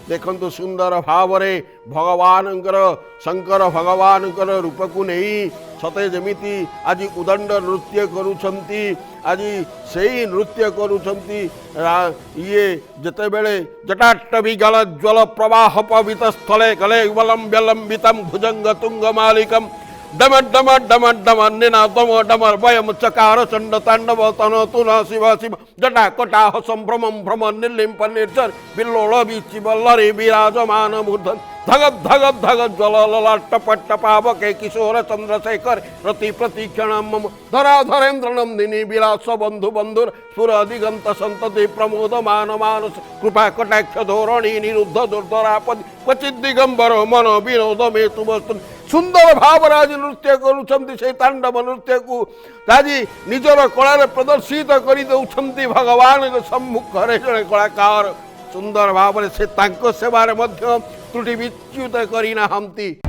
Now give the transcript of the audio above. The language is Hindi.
देखु सुंदर भाव भगवान शंकर भगवान रूप को नहीं सते जमीती आज उदंड नृत्य करुछंती आज से ही नृत्य करुछंती ये जते बेले जटाटवी गल ज्वल प्रवाह पवित स्थले कले विलंबितम भुजंग तुंग मालिकम डमर डमर डमर डमर निना दम डमर वयम चकार चंड तांडव तन तुन शिव शिव जटा कटा संभ्रम भ्रम निर्लिम्प निर्जर बिल्लोल बीची बल्लरी विराजमान मूर्धन धगत धगत धगत ज्वल ललाट टपट पावके किशोर चंद्रशेखर रति प्रतीक्षण मम धरा धरेन्द्र नंदिनी विलास बंधु बंधुर सुर दिगंत संतति प्रमोद मान मानस कृपा कटाक्ष धोरणी निरुद्ध दुर्धरापद क्वचित दिगंबर मन विनोद में तुम सुंदर भावराज नृत्य करुछंती से तांडव नृत्य को राजी निजर कला प्रदर्शित कर दौरान भगवान सम्मुख जड़े कलाकार सुंदर भाव से सेवार त्रुटि विच्युत करना।